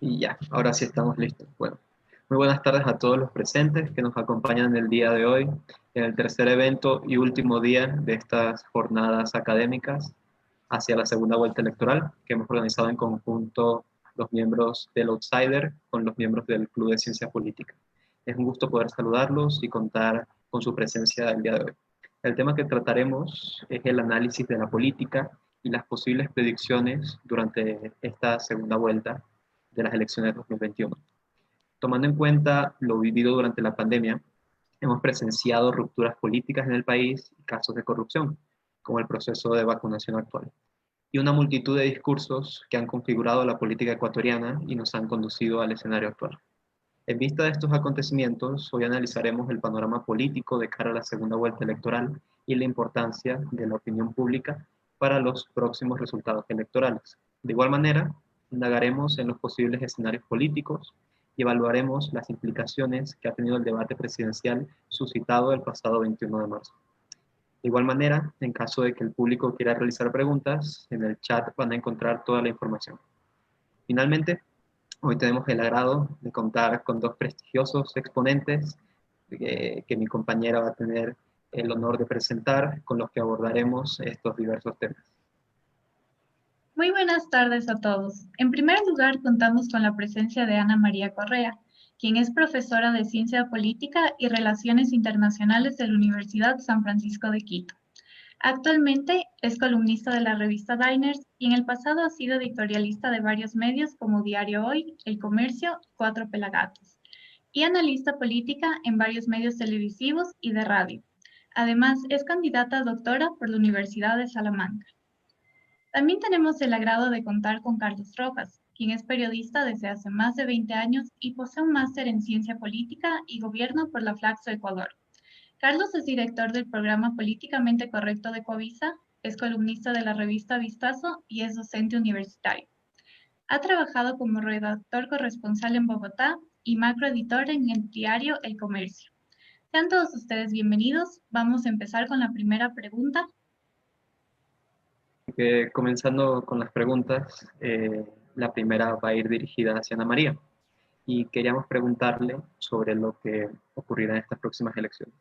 Y ya, ahora sí estamos listos. Bueno, muy buenas tardes a todos los presentes que nos acompañan el día de hoy en el tercer evento y último día de estas jornadas académicas hacia la segunda vuelta electoral que hemos organizado en conjunto los miembros del Outsider con los miembros del Club de Ciencia Política. Es un gusto poder saludarlos y contar con su presencia el día de hoy. El tema que trataremos es el análisis de la política y las posibles predicciones durante esta segunda vuelta de las elecciones de 2021. Tomando en cuenta lo vivido durante la pandemia, hemos presenciado rupturas políticas en el país y casos de corrupción, como el proceso de vacunación actual, y una multitud de discursos que han configurado la política ecuatoriana y nos han conducido al escenario actual. En vista de estos acontecimientos, hoy analizaremos el panorama político de cara a la segunda vuelta electoral y la importancia de la opinión pública para los próximos resultados electorales. De igual manera, indagaremos en los posibles escenarios políticos y evaluaremos las implicaciones que ha tenido el debate presidencial suscitado el pasado 21 de marzo. De igual manera, en caso de que el público quiera realizar preguntas, en el chat van a encontrar toda la información. Finalmente, hoy tenemos el agrado de contar con dos prestigiosos exponentes que mi compañera va a tener el honor de presentar, con los que abordaremos estos diversos temas. Muy buenas tardes a todos. En primer lugar, contamos con la presencia de Ana María Correa, quien es profesora de Ciencia Política y Relaciones Internacionales de la Universidad San Francisco de Quito. Actualmente es columnista de la revista Diners y en el pasado ha sido editorialista de varios medios como Diario Hoy, El Comercio, Cuatro Pelagatos, y analista política en varios medios televisivos y de radio. Además, es candidata a doctora por la Universidad de Salamanca. También tenemos el agrado de contar con Carlos Rojas, quien es periodista desde hace más de 20 años y posee un máster en Ciencia Política y Gobierno por la Flaxo Ecuador. Carlos es director del programa Políticamente Correcto de Coavisa, es columnista de la revista Vistazo y es docente universitario. Ha trabajado como redactor corresponsal en Bogotá y macroeditor en el diario El Comercio. Sean todos ustedes bienvenidos. Vamos a empezar con la primera pregunta. Comenzando con las preguntas, la primera va a ir dirigida hacia Ana María y queríamos preguntarle sobre lo que ocurrirá en estas próximas elecciones.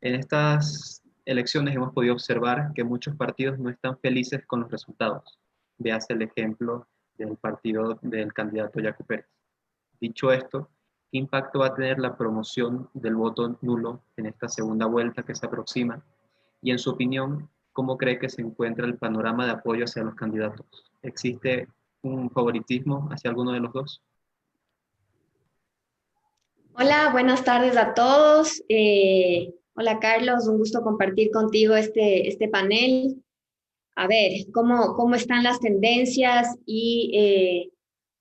En estas elecciones hemos podido observar que muchos partidos no están felices con los resultados. Véase el ejemplo del partido del candidato Yacu Pérez. Dicho esto, ¿qué impacto va a tener la promoción del voto nulo en esta segunda vuelta que se aproxima? Y en su opinión, ¿cómo cree que se encuentra el panorama de apoyo hacia los candidatos? ¿Existe un favoritismo hacia alguno de los dos? Hola, buenas tardes a todos. Hola Carlos, un gusto compartir contigo este panel. A ver, ¿cómo están las tendencias y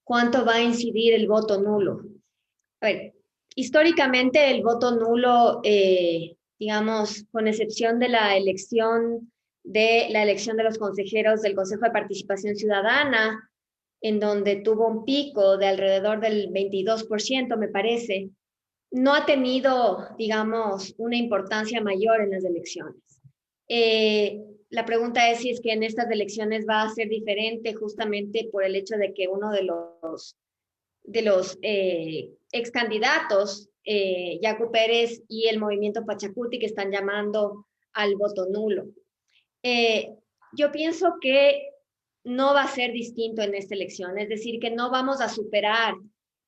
cuánto va a incidir el voto nulo? A ver, históricamente el voto nulo, digamos, con excepción de la elección de los consejeros del Consejo de Participación Ciudadana, en donde tuvo un pico de alrededor del 22%, me parece, no ha tenido, digamos, una importancia mayor en las elecciones. La pregunta es si es que en estas elecciones va a ser diferente justamente por el hecho de que uno de los ex candidatos, Yacu Pérez y el movimiento Pachacuti, que están llamando al voto nulo. Yo pienso que no va a ser distinto en esta elección, es decir, que no vamos a superar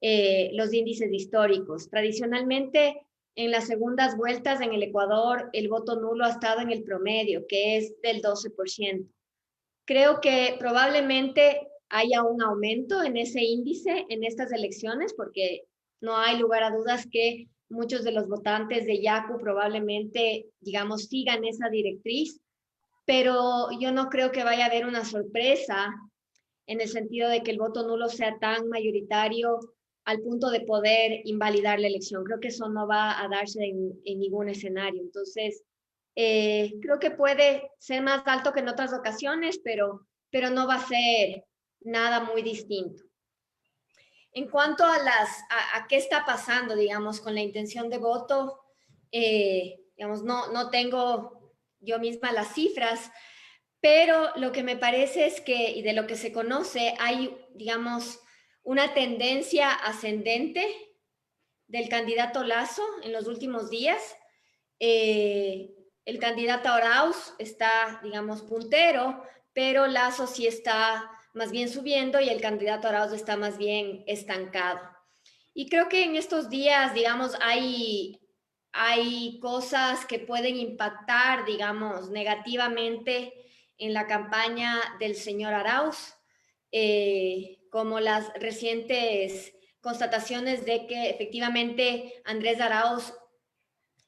los índices históricos. Tradicionalmente, en las segundas vueltas en el Ecuador, el voto nulo ha estado en el promedio, que es del 12%. Creo que probablemente haya un aumento en ese índice en estas elecciones, porque no hay lugar a dudas que muchos de los votantes de Yacu probablemente, digamos, sigan esa directriz, pero yo no creo que vaya a haber una sorpresa en el sentido de que el voto nulo sea tan mayoritario al punto de poder invalidar la elección. Creo que eso no va a darse en ningún escenario. Entonces, creo que puede ser más alto que en otras ocasiones, pero no va a ser nada muy distinto. En cuanto a qué está pasando, digamos, con la intención de voto, digamos, no tengo yo misma las cifras, pero lo que me parece es que, y de lo que se conoce, hay, digamos, una tendencia ascendente del candidato Lasso en los últimos días. El candidato Arauz está, digamos, puntero, pero Lasso sí está más bien subiendo y el candidato Arauz está más bien estancado. Y creo que en estos días, digamos, hay cosas que pueden impactar, digamos, negativamente en la campaña del señor Arauz, como las recientes constataciones de que efectivamente Andrés Arauz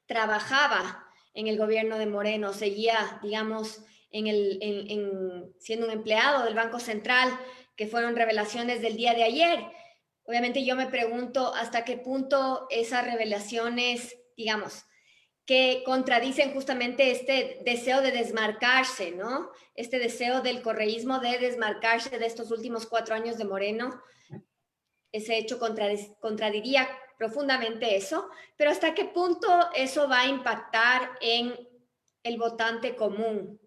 trabajaba en el gobierno de Moreno, seguía, digamos, siendo un empleado del Banco Central, que fueron revelaciones del día de ayer. Obviamente yo me pregunto hasta qué punto esas revelaciones, digamos, que contradicen justamente este deseo de desmarcarse, ¿no? Este deseo del correísmo de desmarcarse de estos últimos 4 años de Moreno. Ese hecho contradiría profundamente eso, pero hasta qué punto eso va a impactar en el votante común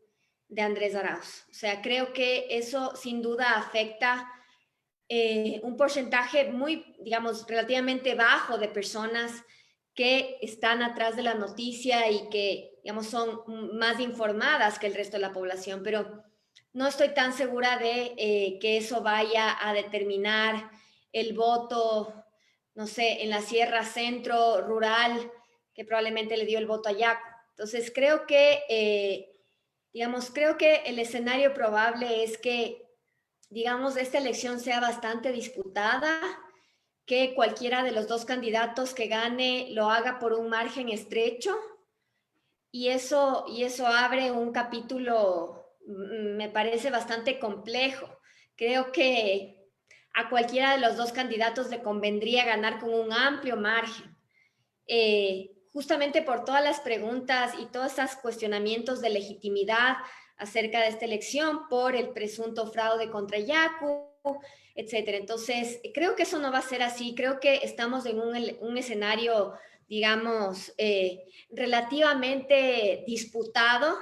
de Andrés Arauz. O sea, creo que eso sin duda afecta un porcentaje muy, digamos, relativamente bajo de personas que están atrás de la noticia y que, digamos, son más informadas que el resto de la población, pero no estoy tan segura de que eso vaya a determinar el voto, no sé, en la Sierra Centro rural, que probablemente le dio el voto a Yaco. Entonces, creo que, digamos, creo que el escenario probable es que, digamos, esta elección sea bastante disputada, que cualquiera de los dos candidatos que gane lo haga por un margen estrecho, y eso abre un capítulo, me parece bastante complejo. Creo que a cualquiera de los dos candidatos le convendría ganar con un amplio margen, justamente por todas las preguntas y todos esos cuestionamientos de legitimidad acerca de esta elección, por el presunto fraude contra Yacu, etcétera. Entonces, creo que eso no va a ser así. Creo que estamos en un escenario, digamos, relativamente disputado,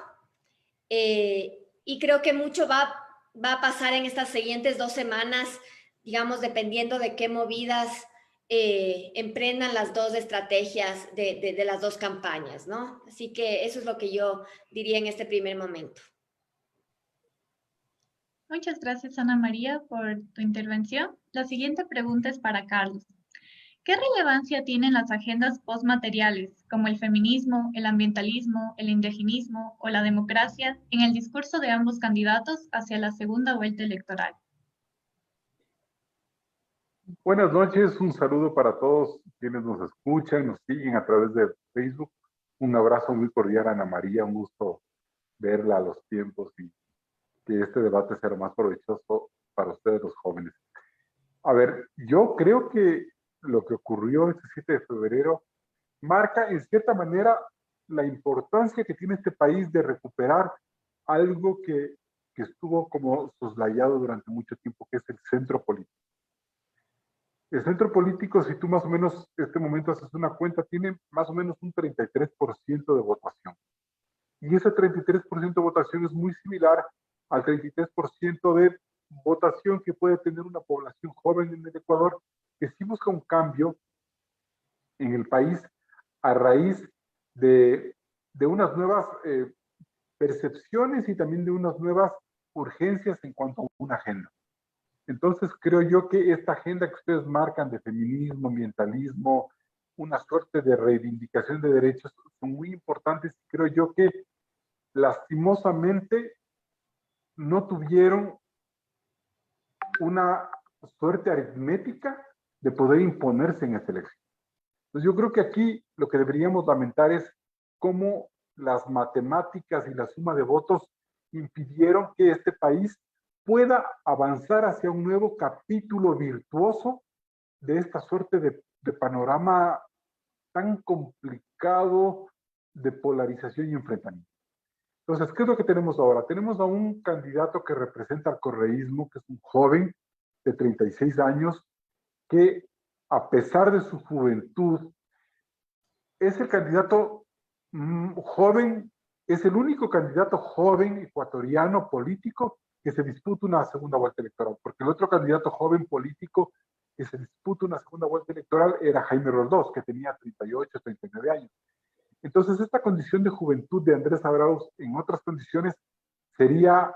y creo que mucho va a pasar en estas siguientes 2 semanas, digamos, dependiendo de qué movidas emprendan las dos estrategias de las dos campañas, ¿no? Así que eso es lo que yo diría en este primer momento. Muchas gracias, Ana María, por tu intervención. La siguiente pregunta es para Carlos. ¿Qué relevancia tienen las agendas postmateriales, como el feminismo, el ambientalismo, el indigenismo o la democracia, en el discurso de ambos candidatos hacia la segunda vuelta electoral? Buenas noches, un saludo para todos quienes nos escuchan, nos siguen a través de Facebook. Un abrazo muy cordial a Ana María, un gusto verla a los tiempos y que este debate sea más provechoso para ustedes los jóvenes. A ver, yo creo que lo que ocurrió este 7 de febrero marca en cierta manera la importancia que tiene este país de recuperar algo que estuvo como soslayado durante mucho tiempo, que es el centro político. El centro político, si tú más o menos este momento haces una cuenta, tiene más o menos un 33% de votación. Y ese 33% de votación es muy similar al 33% de votación que puede tener una población joven en el Ecuador, que sí busca un cambio en el país a raíz de unas nuevas percepciones y también de unas nuevas urgencias en cuanto a una agenda. Entonces creo yo que esta agenda que ustedes marcan de feminismo, ambientalismo, una suerte de reivindicación de derechos son muy importantes. Creo yo que lastimosamente no tuvieron una suerte aritmética de poder imponerse en esta elección. Entonces yo creo que aquí lo que deberíamos lamentar es cómo las matemáticas y la suma de votos impidieron que este país pueda avanzar hacia un nuevo capítulo virtuoso de esta suerte de panorama tan complicado de polarización y enfrentamiento. Entonces, ¿qué es lo que tenemos ahora? Tenemos a un candidato que representa al correísmo, que es un joven de 36 años, que a pesar de su juventud, es el candidato joven es el único candidato joven ecuatoriano político que se disputa una segunda vuelta electoral, porque el otro candidato joven político que se disputa una segunda vuelta electoral era Jaime Roldós, que tenía 38, 39 años. Entonces, esta condición de juventud de Andrés Arauz en otras condiciones sería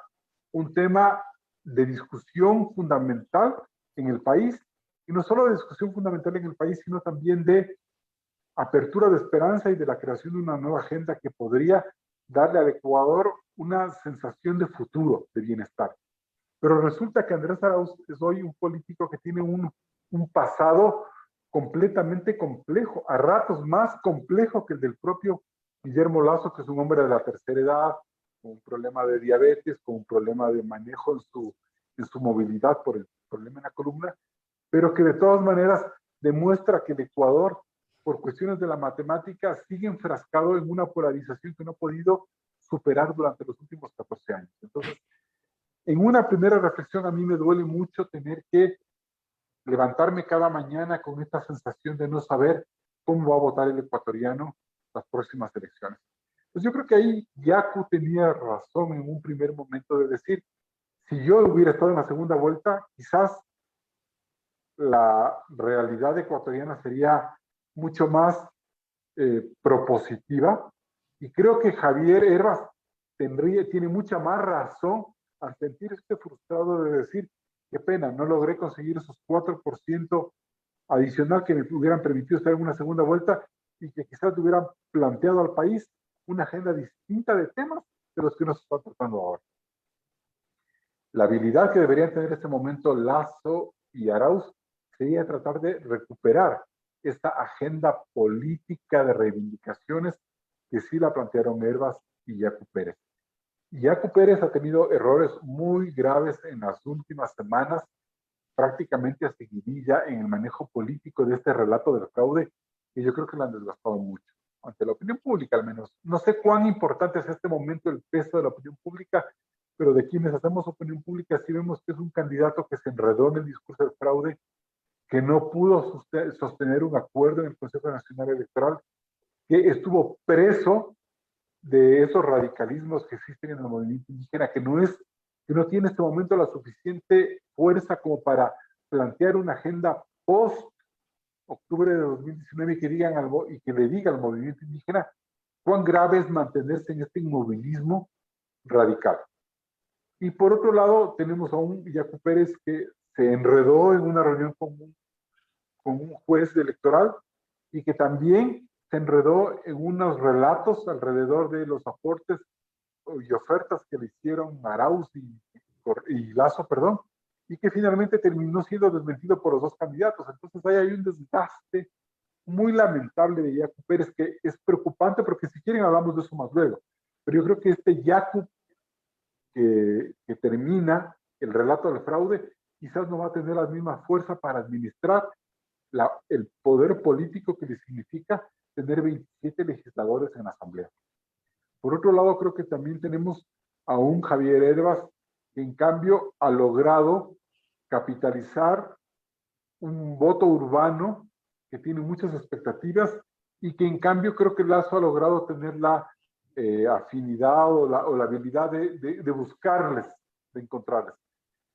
un tema de discusión fundamental en el país, y no solo de discusión fundamental en el país, sino también de apertura de esperanza y de la creación de una nueva agenda que podría darle al Ecuador una sensación de futuro, de bienestar. Pero resulta que Andrés Arauz es hoy un político que tiene un pasado completamente complejo, a ratos más complejo que el del propio Guillermo Lasso, que es un hombre de la tercera edad, con un problema de diabetes, con un problema de manejo en su movilidad por el problema en la columna, pero que de todas maneras demuestra que el Ecuador, por cuestiones de la matemática, sigue enfrascado en una polarización que no ha podido superar durante los últimos 14 años. Entonces, en una primera reflexión, a mí me duele mucho tener que levantarme cada mañana con esta sensación de no saber cómo va a votar el ecuatoriano las próximas elecciones. Pues yo creo que ahí Yacu tenía razón en un primer momento de decir, si yo hubiera estado en la segunda vuelta, quizás la realidad ecuatoriana sería mucho más propositiva, y creo que Javier Herbas tiene mucha más razón al sentirse frustrado de decir, qué pena, no logré conseguir esos 4% adicional que me hubieran permitido estar en una segunda vuelta y que quizás hubieran planteado al país una agenda distinta de temas de los que nos está tratando ahora. La habilidad que deberían tener en este momento Lasso y Arauz sería tratar de recuperar esta agenda política de reivindicaciones que sí la plantearon Herbas y Yacu Pérez. Yacu Pérez ha tenido errores muy graves en las últimas semanas, prácticamente a seguidilla en el manejo político de este relato del fraude, que yo creo que lo han desgastado mucho, ante la opinión pública al menos. No sé cuán importante es este momento el peso de la opinión pública, pero de quienes hacemos opinión pública sí vemos que es un candidato que se enredó en el discurso del fraude, que no pudo sostener un acuerdo en el Consejo Nacional Electoral, que estuvo preso de esos radicalismos que existen en el movimiento indígena, que no tiene en este momento la suficiente fuerza como para plantear una agenda post octubre de 2019 y que le diga al movimiento indígena cuán grave es mantenerse en este inmovilismo radical. Y por otro lado, tenemos a un Yacu Pérez que se enredó en una reunión con un juez electoral y que también se enredó en unos relatos alrededor de los aportes y ofertas que le hicieron Arauz y Lasso, perdón, y que finalmente terminó siendo desmentido por los dos candidatos. Entonces ahí hay un desgaste muy lamentable de Yacu Pérez que es preocupante, porque si quieren hablamos de eso más luego. Pero yo creo que este Yacu que termina el relato del fraude quizás no va a tener la misma fuerza para administrar el poder político que le significa tener 27 legisladores en la Asamblea. Por otro lado, creo que también tenemos a un Javier Herbas que en cambio ha logrado capitalizar un voto urbano que tiene muchas expectativas y que en cambio creo que Lasso ha logrado tener la afinidad o la habilidad de buscarles, de encontrarles.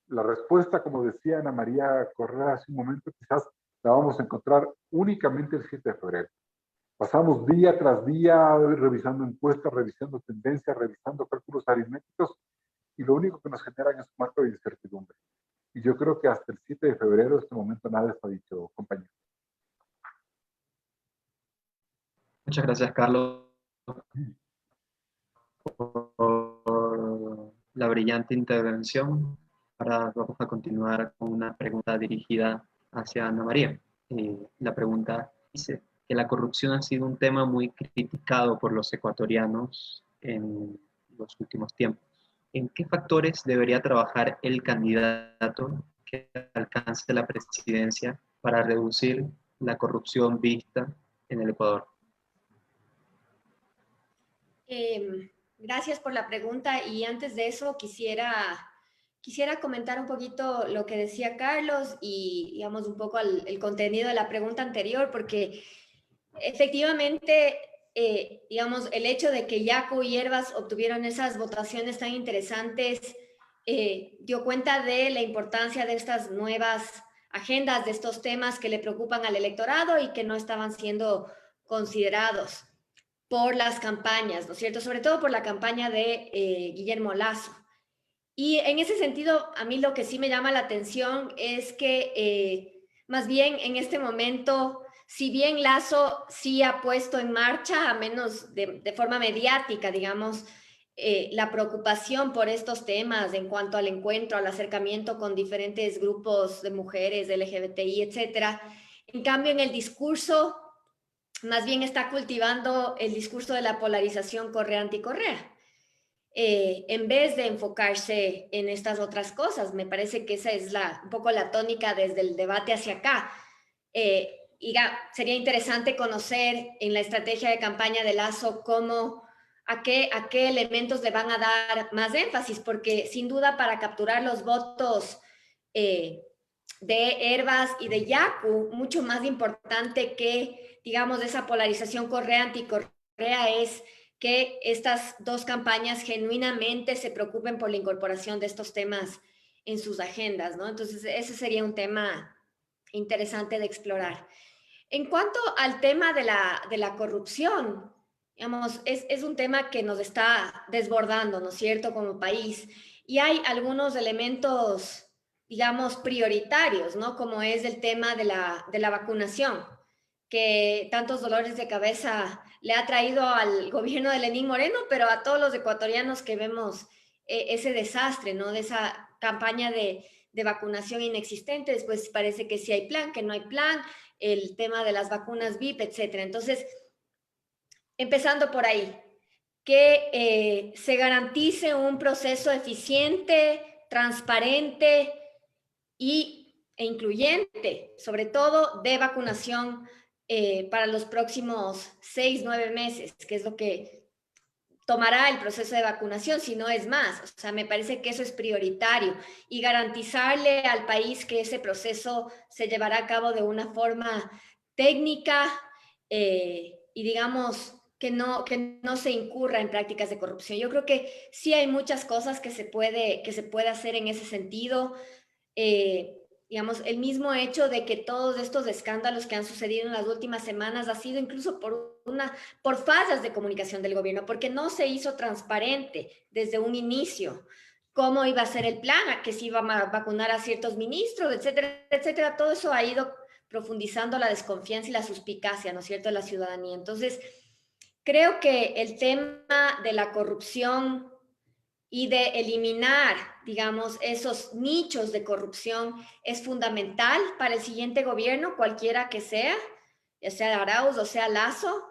La respuesta, como decía Ana María Correa hace un momento, quizás la vamos a encontrar únicamente el 7 de febrero. Pasamos día tras día revisando encuestas, revisando tendencias, revisando cálculos aritméticos, y lo único que nos generan es un marco de incertidumbre. Y yo creo que hasta el 7 de febrero, en este momento, nada está dicho, compañero. Muchas gracias, Carlos, por la brillante intervención. Ahora vamos a continuar con una pregunta dirigida hacia Ana María. La pregunta dice que la corrupción ha sido un tema muy criticado por los ecuatorianos en los últimos tiempos. ¿En qué factores debería trabajar el candidato que alcance la presidencia para reducir la corrupción vista en el Ecuador? Gracias por la pregunta, y antes de eso quisiera comentar un poquito lo que decía Carlos y, digamos, un poco el contenido de la pregunta anterior, porque efectivamente digamos, el hecho de que Yacu y Herbas obtuvieron esas votaciones tan interesantes dio cuenta de la importancia de estas nuevas agendas, de estos temas que le preocupan al electorado y que no estaban siendo considerados por las campañas, ¿no es cierto? Sobre todo por la campaña de Guillermo Lasso. Y en ese sentido, a mí lo que sí me llama la atención es que más bien en este momento, si bien Lasso sí ha puesto en marcha, a menos de forma mediática, digamos, la preocupación por estos temas en cuanto al encuentro, al acercamiento con diferentes grupos de mujeres, LGBTI, etcétera. En cambio, en el discurso, más bien está cultivando el discurso de la polarización Correa-anticorrea. En vez de enfocarse en estas otras cosas. Me parece que esa es un poco la tónica desde el debate hacia acá. Sería interesante conocer en la estrategia de campaña de Lasso a qué elementos le van a dar más énfasis, porque sin duda para capturar los votos de Herbas y de Yacu, mucho más importante que, digamos, esa polarización Correa-anticorrea es que estas dos campañas genuinamente se preocupen por la incorporación de estos temas en sus agendas, ¿no? Entonces, ese sería un tema interesante de explorar. En cuanto al tema de la corrupción, digamos, es un tema que nos está desbordando, ¿no es cierto?, como país. Y hay algunos elementos, digamos, prioritarios, ¿no? Como es el tema de la vacunación, que tantos dolores de cabeza le ha traído al gobierno de Lenín Moreno, pero a todos los ecuatorianos que vemos ese desastre, ¿no? De esa campaña de vacunación inexistente. Después parece que sí hay plan, que no hay plan, el tema de las vacunas VIP, etcétera. Entonces, empezando por ahí, que se garantice un proceso eficiente, transparente e incluyente, sobre todo de vacunación para los próximos 6-9 meses, que es lo que tomará el proceso de vacunación, si no es más. O sea, me parece que eso es prioritario y garantizarle al país que ese proceso se llevará a cabo de una forma técnica y digamos que no se incurra en prácticas de corrupción. Yo creo que sí hay muchas cosas que se puede hacer en ese sentido. Digamos, el mismo hecho de que todos estos escándalos que han sucedido en las últimas semanas ha sido incluso por fallas de comunicación del gobierno, porque no se hizo transparente desde un inicio cómo iba a ser el plan, a que se iba a vacunar a ciertos ministros, etcétera, etcétera. Todo eso ha ido profundizando la desconfianza y la suspicacia, ¿no es cierto?, de la ciudadanía. Entonces, creo que el tema de la corrupción y de eliminar, digamos, esos nichos de corrupción es fundamental para el siguiente gobierno, cualquiera que sea, ya sea Arauz o sea Lasso.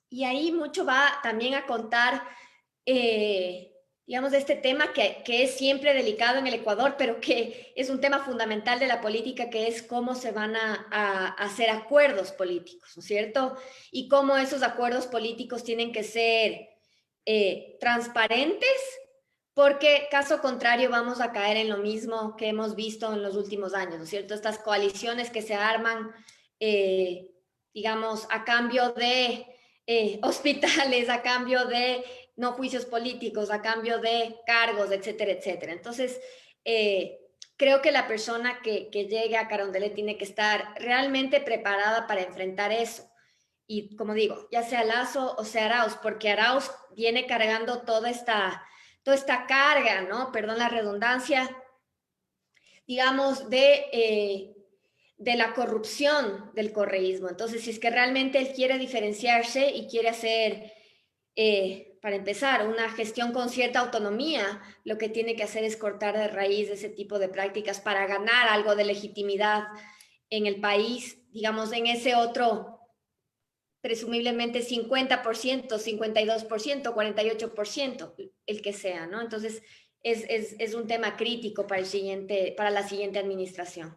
Y ahí mucho va también a contar, digamos, de este tema que es siempre delicado en el Ecuador, pero que es un tema fundamental de la política, que es cómo se van a hacer acuerdos políticos, ¿no es cierto? Y cómo esos acuerdos políticos tienen que ser transparentes, porque caso contrario vamos a caer en lo mismo que hemos visto en los últimos años, ¿no es cierto? Estas coaliciones que se arman, digamos, a cambio de hospitales, a cambio de no juicios políticos, a cambio de cargos, etcétera, etcétera. Entonces, creo que la persona que llegue a Carondelet tiene que estar realmente preparada para enfrentar eso. Y como digo, ya sea Lasso o sea Arauz, porque Arauz viene cargando toda esta carga, ¿no? Perdón la redundancia, digamos, de la corrupción del correísmo. Entonces, si es que realmente él quiere diferenciarse y quiere hacer, para empezar, una gestión con cierta autonomía, lo que tiene que hacer es cortar de raíz ese tipo de prácticas para ganar algo de legitimidad en el país, digamos, en ese otro presumiblemente 50%, 52%, 48%, el que sea, ¿no? Entonces, es un tema crítico para la siguiente administración.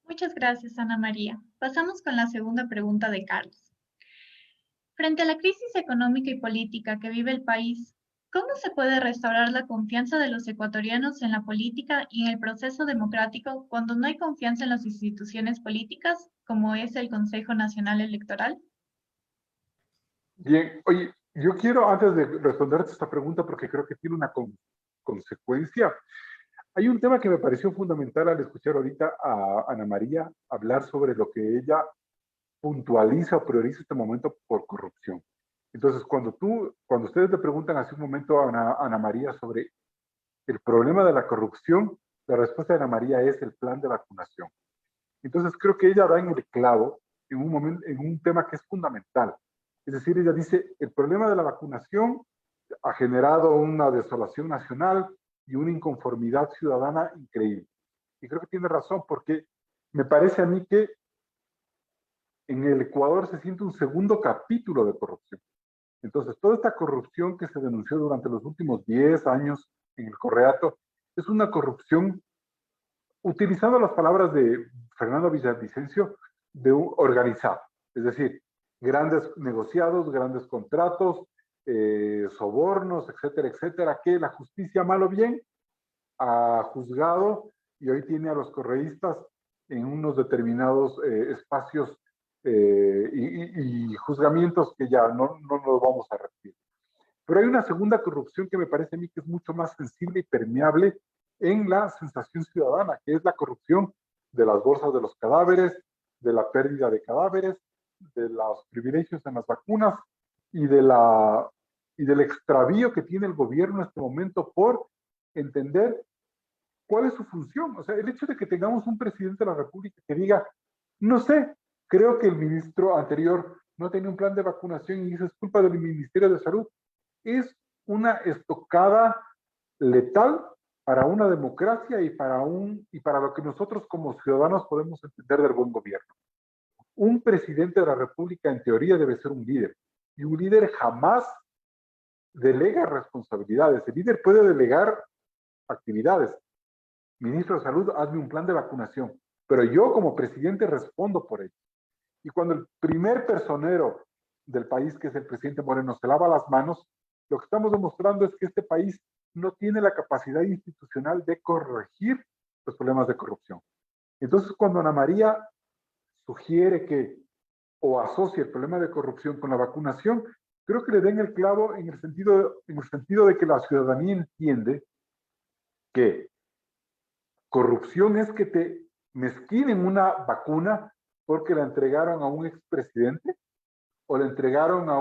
Muchas gracias, Ana María. Pasamos con la segunda pregunta de Carlos. Frente a la crisis económica y política que vive el país, ¿Cómo se puede restaurar la confianza de los ecuatorianos en la política y en el proceso democrático cuando no hay confianza en las instituciones políticas, como es el Consejo Nacional Electoral? Bien, oye, yo quiero antes de responderte esta pregunta, porque creo que tiene una consecuencia. Hay un tema que me pareció fundamental al escuchar ahorita a Ana María hablar sobre lo que ella puntualiza o prioriza este momento por corrupción. Entonces, cuando ustedes le preguntan hace un momento a Ana María sobre el problema de la corrupción, la respuesta de Ana María es el plan de vacunación. Entonces, creo que ella da en el clavo en un momento, en un tema que es fundamental. Es decir, ella dice, el problema de la vacunación ha generado una desolación nacional y una inconformidad ciudadana increíble. Y creo que tiene razón, porque me parece a mí que en el Ecuador se siente un segundo capítulo de corrupción. Entonces, toda esta corrupción que se denunció durante los últimos 10 años en el Correato es una corrupción, utilizando las palabras de Fernando Villavicencio, de un organizado. Es decir, grandes negociados, grandes contratos, sobornos, etcétera, etcétera, que la justicia, mal o bien, ha juzgado y hoy tiene a los correístas en unos determinados espacios y juzgamientos que ya no nos vamos a repetir. Pero hay una segunda corrupción que me parece a mí que es mucho más sensible y permeable en la sensación ciudadana, que es la corrupción de las bolsas de los cadáveres, de la pérdida de cadáveres, de los privilegios en las vacunas y, y del extravío que tiene el gobierno en este momento por entender cuál es su función. O sea, el hecho de que tengamos un presidente de la República que diga, no sé, creo que el ministro anterior no tenía un plan de vacunación y eso es culpa del Ministerio de Salud, es una estocada letal para una democracia y para lo que nosotros como ciudadanos podemos entender del buen gobierno. Un presidente de la República en teoría debe ser un líder y un líder jamás delega responsabilidades. El líder puede delegar actividades. Ministro de Salud, hazme un plan de vacunación, pero yo como presidente respondo por ello. Y cuando el primer personero del país, que es el presidente Moreno, se lava las manos, lo que estamos demostrando es que este país no tiene la capacidad institucional de corregir los problemas de corrupción. Entonces, cuando Ana María sugiere que o asocia el problema de corrupción con la vacunación, creo que le den el clavo en el sentido de que la ciudadanía entiende que corrupción es que te mezquinen una vacuna porque la entregaron a un expresidente o le entregaron a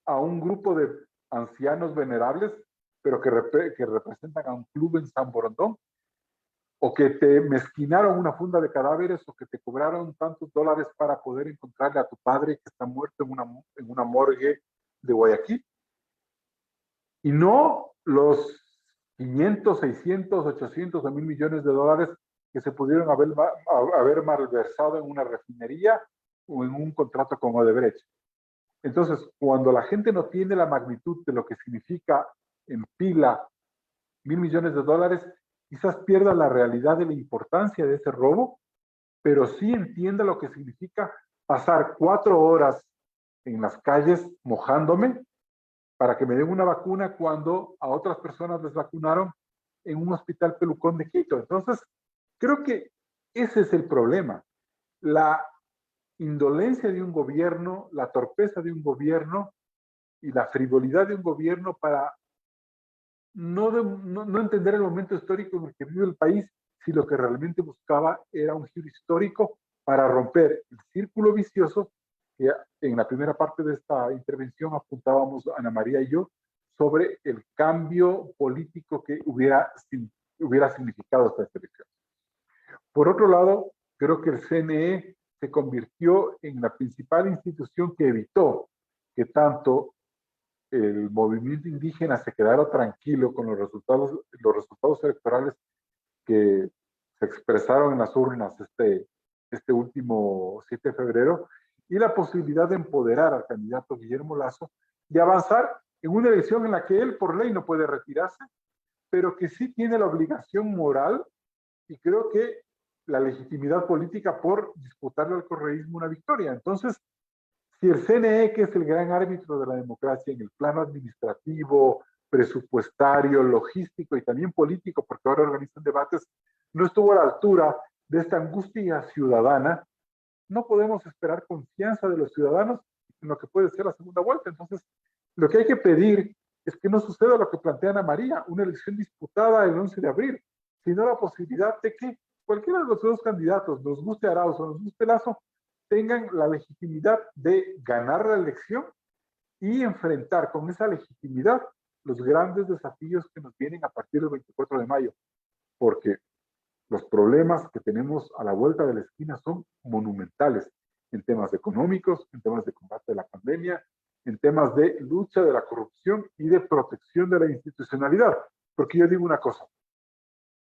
a un grupo de ancianos venerables, pero que representan a un club en San Borondón, o que te mezquinaron una funda de cadáveres o que te cobraron tantos dólares para poder encontrarle a tu padre que está muerto en una morgue de Guayaquil. Y no los 500, 600, 800 o 1,000 millones de dólares que se pudieron haber malversado en una refinería o en un contrato con Odebrecht. Entonces, cuando la gente no tiene la magnitud de lo que significa en pila 1,000 millones de dólares, quizás pierda la realidad de la importancia de ese robo, pero sí entienda lo que significa pasar 4 horas en las calles mojándome para que me den una vacuna cuando a otras personas les vacunaron en un hospital Pelucón de Quito. Entonces, creo que ese es el problema. La indolencia de un gobierno, la torpeza de un gobierno y la frivolidad de un gobierno para no entender el momento histórico en el que vive el país, si lo que realmente buscaba era un giro histórico para romper el círculo vicioso que en la primera parte de esta intervención apuntábamos Ana María y yo sobre el cambio político que hubiera significado esta elección. Por otro lado, creo que el CNE se convirtió en la principal institución que evitó que tanto el movimiento indígena se quedara tranquilo con los resultados electorales que se expresaron en las urnas este último 7 de febrero, y la posibilidad de empoderar al candidato Guillermo Lasso de avanzar en una elección en la que él por ley no puede retirarse, pero que sí tiene la obligación moral y creo que la legitimidad política por disputarle al correísmo una victoria. Entonces, Si el CNE, que es el gran árbitro de la democracia en el plano administrativo, presupuestario, logístico y también político, porque ahora organizan debates, no estuvo a la altura de esta angustia ciudadana, no podemos esperar confianza de los ciudadanos en lo que puede ser la segunda vuelta. Entonces, lo que hay que pedir es que no suceda lo que plantea Ana María, una elección disputada el 11 de abril, sino la posibilidad de que cualquiera de los dos candidatos, nos guste Arauz o nos guste Lasso, tengan la legitimidad de ganar la elección y enfrentar con esa legitimidad los grandes desafíos que nos vienen a partir del 24 de mayo, porque los problemas que tenemos a la vuelta de la esquina son monumentales en temas económicos, en temas de combate a la pandemia, en temas de lucha de la corrupción y de protección de la institucionalidad. Porque yo digo una cosa,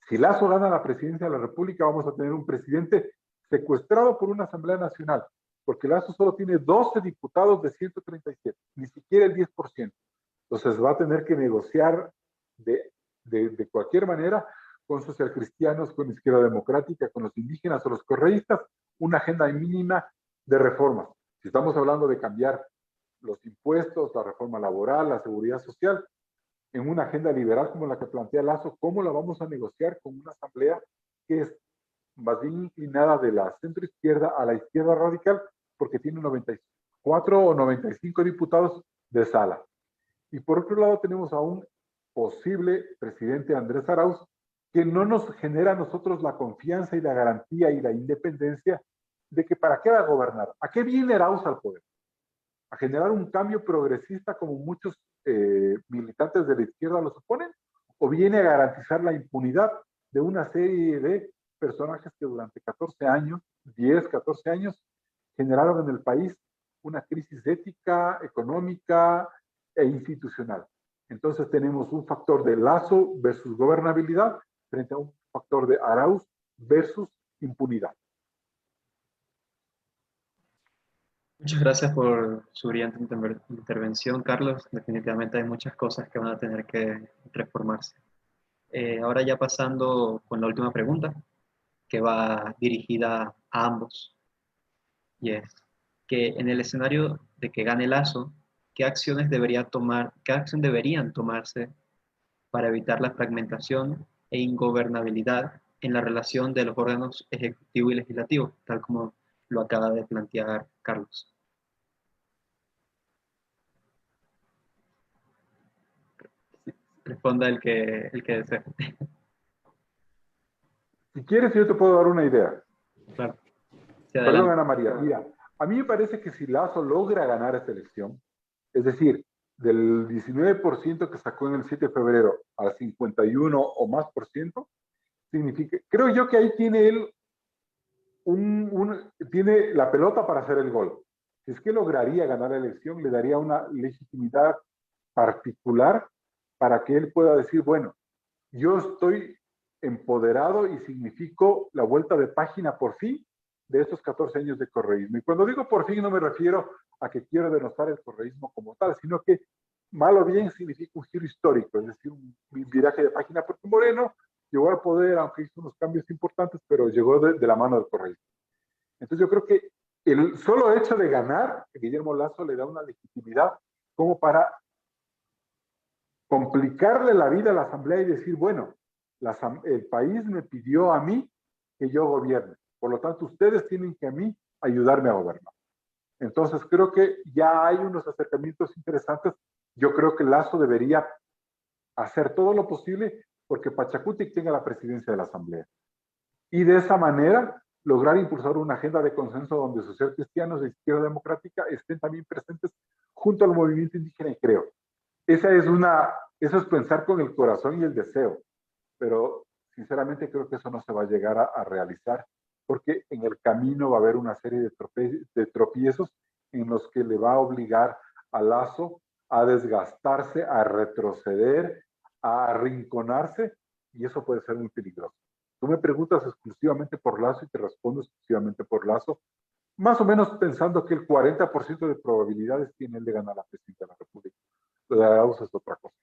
si Lasso gana la presidencia de la República, vamos a tener un presidente secuestrado por una Asamblea Nacional, porque Lasso solo tiene 12 diputados de 137, ni siquiera el 10%. Entonces va a tener que negociar de cualquier manera con socialcristianos, con izquierda democrática, con los indígenas o los correístas, una agenda mínima de reformas. Si estamos hablando de cambiar los impuestos, la reforma laboral, la seguridad social, en una agenda liberal como la que plantea Lasso, ¿cómo la vamos a negociar con una asamblea que es más bien inclinada de la centroizquierda a la izquierda radical, porque tiene 94 o 95 diputados de sala? Y por otro lado tenemos a un posible presidente Andrés Arauz, que no nos genera a nosotros la confianza y la garantía y la independencia de que para qué va a gobernar. ¿A qué viene Arauz al poder? ¿A generar un cambio progresista como muchos militantes de la izquierda lo suponen? ¿O viene a garantizar la impunidad de una serie de personajes que durante 14 años, 10, 14 años, generaron en el país una crisis ética, económica e institucional? Entonces tenemos un factor de Lasso versus gobernabilidad frente a un factor de Arauz versus impunidad. Muchas gracias por su brillante intervención, Carlos. Definitivamente hay muchas cosas que van a tener que reformarse. Ahora ya pasando con la última pregunta, que va dirigida a ambos, y es que en el escenario de que gane Lasso, qué acción deberían tomarse para evitar la fragmentación e ingobernabilidad en la relación de los órganos ejecutivo y legislativo, tal como lo acaba de plantear Carlos? Responda el que desee. Si quieres, yo te puedo dar una idea. Claro. Sí, Perdón, adelante. Ana María. Mira, a mí me parece que si Lasso logra ganar esta elección, es decir, del 19% que sacó en el 7 de febrero al 51 o más por ciento, significa, creo yo que ahí tiene él tiene la pelota para hacer el gol. Si es que lograría ganar la elección, le daría una legitimidad particular para que él pueda decir, bueno, yo estoy empoderado y significo la vuelta de página por fin de estos 14 años de correísmo. Y cuando digo por fin no me refiero a que quiero denostar el correísmo como tal, sino que mal o bien significa un giro histórico, es decir, un viraje de página, porque Moreno llegó al poder, aunque hizo unos cambios importantes, pero llegó de la mano del correísmo. Entonces yo creo que el solo hecho de ganar, Guillermo Lasso le da una legitimidad como para complicarle la vida a la Asamblea y decir, bueno, el país me pidió a mí que yo gobierne. Por lo tanto, ustedes tienen que a mí ayudarme a gobernar. Entonces, creo que ya hay unos acercamientos interesantes. Yo creo que Lasso debería hacer todo lo posible porque Pachacutic tenga la presidencia de la Asamblea. Y de esa manera, lograr impulsar una agenda de consenso donde socialcristianos de izquierda democrática estén también presentes junto al movimiento indígena, y creo. Eso es pensar con el corazón y el deseo, pero sinceramente creo que eso no se va a llegar a realizar, porque en el camino va a haber una serie de tropiezos en los que le va a obligar a Lasso a desgastarse, a retroceder, a arrinconarse, y eso puede ser muy peligroso. Tú me preguntas exclusivamente por Lasso y te respondo exclusivamente por Lasso, más o menos pensando que el 40% de probabilidades tiene él de ganar la presidencia de la República. Lo de Arauz es otra cosa.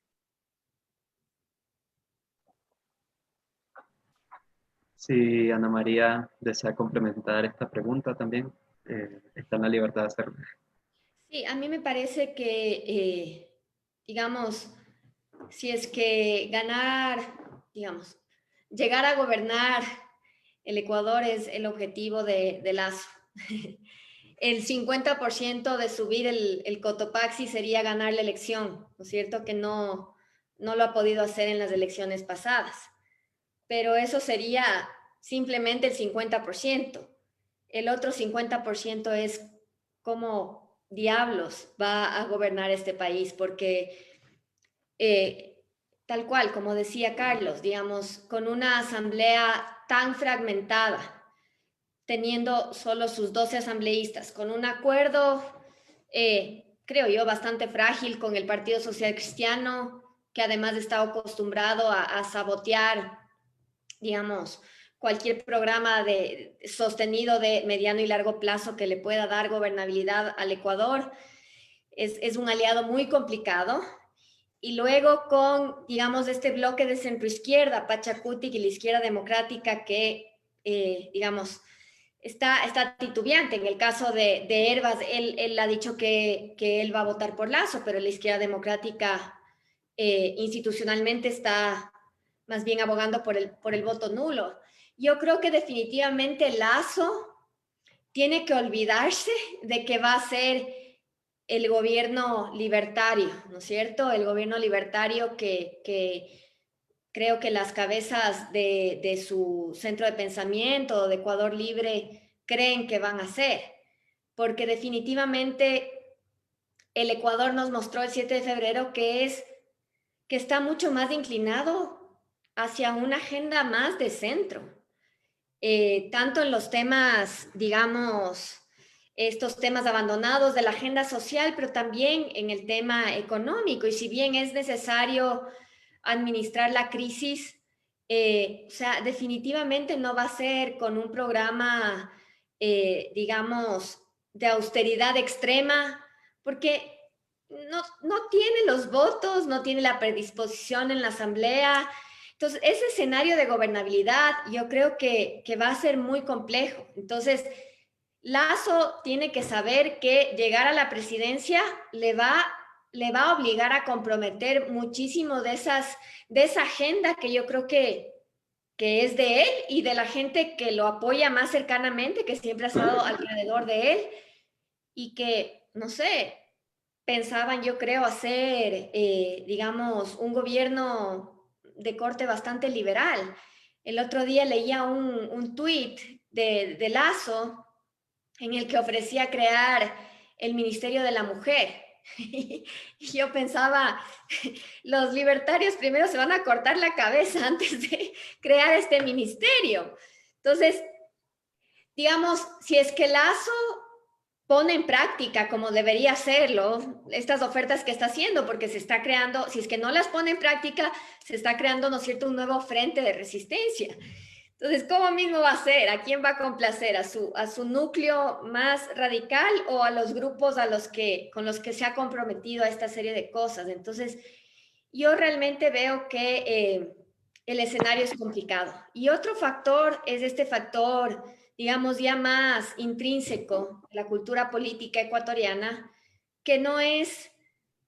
Si Ana María desea complementar esta pregunta también, está en la libertad de hacerlo. Sí, a mí me parece que, digamos, si es que ganar, digamos, llegar a gobernar el Ecuador es el objetivo de Lazo. El 50% de subir el Cotopaxi sería ganar la elección, ¿no es cierto? Que no lo ha podido hacer en las elecciones pasadas. Pero eso sería simplemente el 50%. El otro 50% es cómo diablos va a gobernar este país, porque tal cual, como decía Carlos, digamos, con una asamblea tan fragmentada, teniendo solo sus 12 asambleístas, con un acuerdo, creo yo, bastante frágil con el Partido Social Cristiano, que además está acostumbrado a sabotear, digamos, cualquier programa sostenido de mediano y largo plazo que le pueda dar gobernabilidad al Ecuador. Es un aliado muy complicado. Y luego con, digamos, este bloque de centroizquierda, Pachacutic y la izquierda democrática que, digamos, está titubeante. En el caso de Herbas, él ha dicho que él va a votar por Lazo, pero la izquierda democrática institucionalmente está más bien abogando por el voto nulo. Yo creo que definitivamente Lazo tiene que olvidarse de que va a ser el gobierno libertario, ¿no es cierto? El gobierno libertario que creo que las cabezas de su centro de pensamiento, de Ecuador Libre, creen que van a ser. Porque definitivamente el Ecuador nos mostró el 7 de febrero que está mucho más inclinado hacia una agenda más de centro, tanto en los temas, digamos, estos temas abandonados de la agenda social, pero también en el tema económico. Y si bien es necesario administrar la crisis, o sea, definitivamente no va a ser con un programa, digamos, de austeridad extrema, porque no tiene los votos, no tiene la predisposición en la asamblea. Entonces, ese escenario de gobernabilidad yo creo que va a ser muy complejo. Entonces, Lazo tiene que saber que llegar a la presidencia le va a obligar a comprometer muchísimo de esa agenda que yo creo que es de él y de la gente que lo apoya más cercanamente, que siempre ha estado alrededor de él y que, no sé, pensaban, yo creo, hacer, digamos, un gobierno de corte bastante liberal. El otro día leía un tuit de Lazo en el que ofrecía crear el Ministerio de la Mujer. Y yo pensaba, los libertarios primero se van a cortar la cabeza antes de crear este ministerio. Entonces, digamos, si es que Lazo pone en práctica como debería hacerlo estas ofertas que está haciendo, porque se está creando, si es que no las pone en práctica, se está creando, ¿no es cierto?, un nuevo frente de resistencia. Entonces, ¿cómo mismo va a ser? ¿A quién va a complacer? ¿A su núcleo más radical o a los grupos con los que se ha comprometido a esta serie de cosas? Entonces, yo realmente veo que el escenario es complicado. Y otro factor es este factor, digamos, ya más intrínseco de la cultura política ecuatoriana, que no es,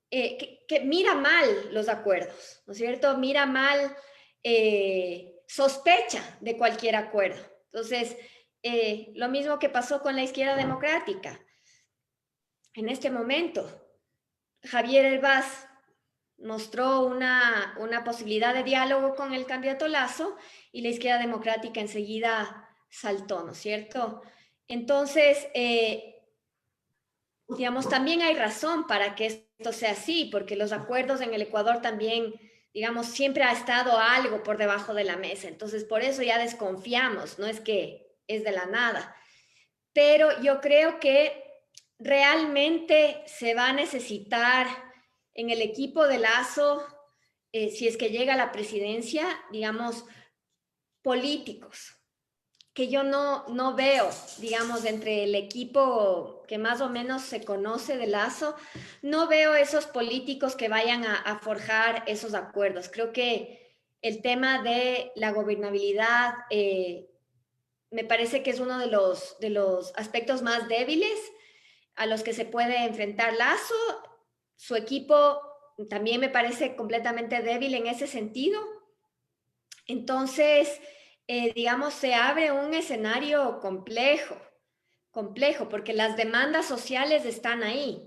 que mira mal los acuerdos, ¿no es cierto? Mira mal, sospecha de cualquier acuerdo. Entonces, lo mismo que pasó con la izquierda democrática. En este momento, Javier Elbaz mostró una posibilidad de diálogo con el candidato Lazo y la izquierda democrática enseguida saltó, ¿no es cierto? Entonces, digamos, también hay razón para que esto sea así, porque los acuerdos en el Ecuador también, digamos, siempre ha estado algo por debajo de la mesa. Entonces, por eso ya desconfiamos, no es que es de la nada. Pero yo creo que realmente se va a necesitar en el equipo de Lazo, si es que llega a la presidencia, digamos, políticos, que yo no veo, digamos, entre el equipo que más o menos se conoce de Lazo, no veo esos políticos que vayan a forjar esos acuerdos. Creo que el tema de la gobernabilidad me parece que es uno de los aspectos más débiles a los que se puede enfrentar Lasso. Su equipo también me parece completamente débil en ese sentido. Entonces, digamos, se abre un escenario complejo, porque las demandas sociales están ahí.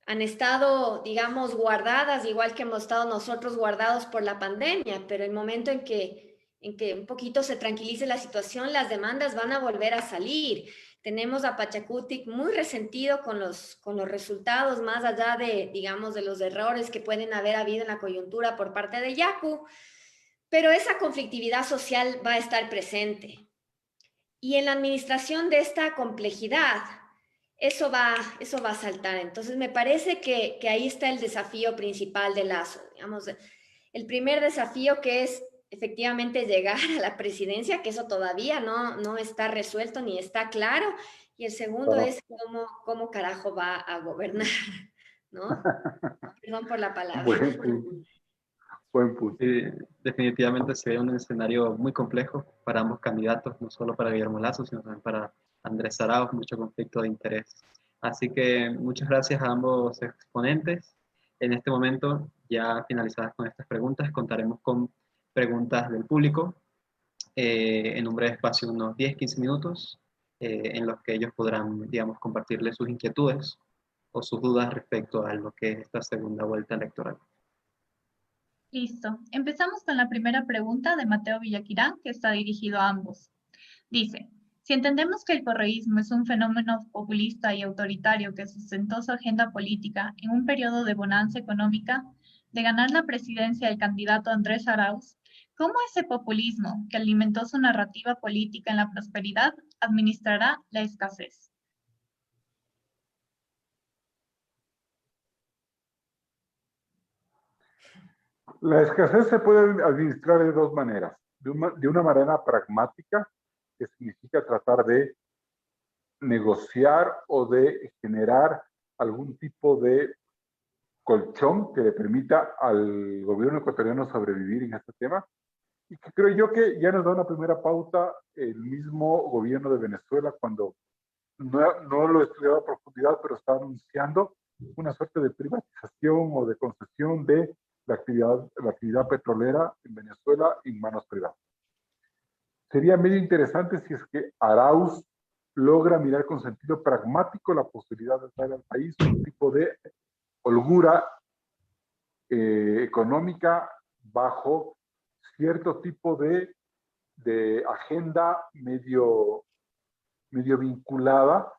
Han estado, digamos, guardadas, igual que hemos estado nosotros guardados por la pandemia, pero el momento en que un poquito se tranquilice la situación, las demandas van a volver a salir. Tenemos a Pachacutic muy resentido con los resultados, más allá de, digamos, de los errores que pueden haber habido en la coyuntura por parte de Yacu, pero esa conflictividad social va a estar presente. Y en la administración de esta complejidad, eso va a saltar. Entonces, me parece que ahí está el desafío principal de Lasso. Digamos, el primer desafío, que es efectivamente llegar a la presidencia, que eso todavía no está resuelto ni está claro. Y el segundo es cómo carajo va a gobernar, ¿no? Perdón por la palabra. Buen punto. Buen punto. Definitivamente sería un escenario muy complejo para ambos candidatos, no solo para Guillermo Lasso, sino también para Andrés Arauz, mucho conflicto de interés. Así que muchas gracias a ambos exponentes. En este momento, ya finalizadas con estas preguntas, contaremos con preguntas del público en un breve espacio, unos 10-15 minutos, en los que ellos podrán, digamos, compartirles sus inquietudes o sus dudas respecto a lo que es esta segunda vuelta electoral. Listo. Empezamos con la primera pregunta de Mateo Villaquirán, que está dirigido a ambos. Dice, si entendemos que el correísmo es un fenómeno populista y autoritario que sustentó su agenda política en un periodo de bonanza económica, de ganar la presidencia el candidato Andrés Arauz, ¿cómo ese populismo, que alimentó su narrativa política en la prosperidad, administrará la escasez? La escasez se puede administrar de dos maneras. De una manera pragmática, que significa tratar de negociar o de generar algún tipo de colchón que le permita al gobierno ecuatoriano sobrevivir en este tema. Y que creo yo que ya nos da una primera pauta el mismo gobierno de Venezuela cuando no lo he estudiado a profundidad, pero está anunciando una suerte de privatización o de concesión de la actividad petrolera en Venezuela en manos privadas. Sería medio interesante si es que Arauz logra mirar con sentido pragmático la posibilidad de traer al país un tipo de holgura económica bajo cierto tipo de agenda medio vinculada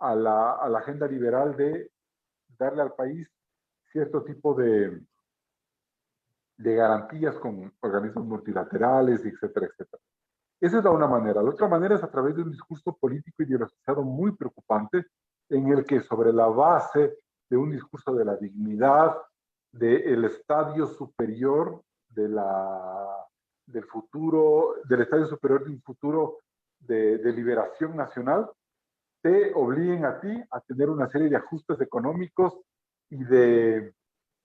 a la agenda liberal de darle al país cierto tipo de garantías con organismos multilaterales, etcétera, etcétera. Esa es la una manera. La otra manera es a través de un discurso político ideologizado muy preocupante, en el que sobre la base de un discurso de la dignidad, del estadio superior del futuro, del estadio superior de un futuro de liberación nacional, te obliguen a ti a tener una serie de ajustes económicos y de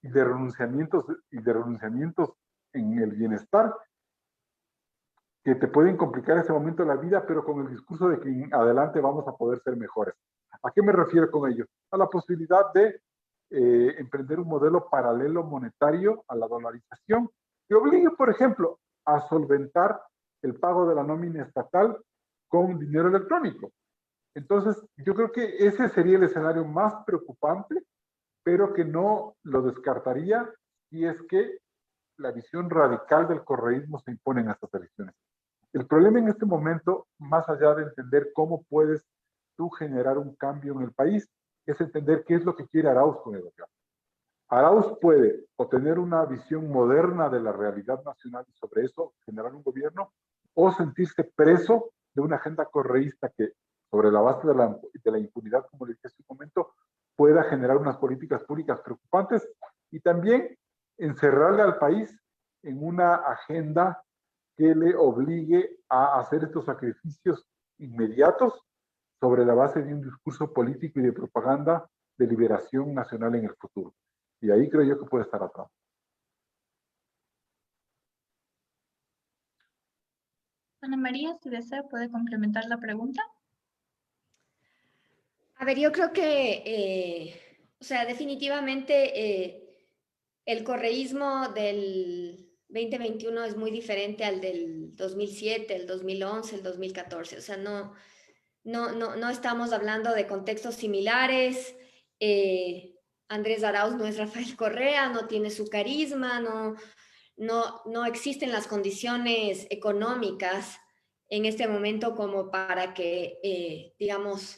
renunciamientos en el bienestar que te pueden complicar en ese momento la vida, pero con el discurso de que en adelante vamos a poder ser mejores. ¿A qué me refiero con ello? A la posibilidad de emprender un modelo paralelo monetario a la dolarización que obligue, por ejemplo, a solventar el pago de la nómina estatal con dinero electrónico. Entonces, yo creo que ese sería el escenario más preocupante, pero que no lo descartaría si es que la visión radical del correísmo se impone en estas elecciones. El problema en este momento, más allá de entender cómo puedes tú generar un cambio en el país, es entender qué es lo que quiere Arauz con el gobierno. Arauz puede o tener una visión moderna de la realidad nacional y sobre eso generar un gobierno, o sentirse preso de una agenda correísta que, sobre la base de la impunidad, como le dije hace un momento, pueda generar unas políticas públicas preocupantes y también encerrarle al país en una agenda que le obligue a hacer estos sacrificios inmediatos sobre la base de un discurso político y de propaganda de liberación nacional en el futuro. Y ahí creo yo que puede estar atrás. Ana María, si desea, puede complementar la pregunta. A ver, yo creo que, o sea, definitivamente el correísmo del 2021 es muy diferente al del 2007, el 2011, el 2014. O sea, no estamos hablando de contextos similares. Andrés Arauz no es Rafael Correa, no tiene su carisma, no existen las condiciones económicas en este momento como para que, digamos,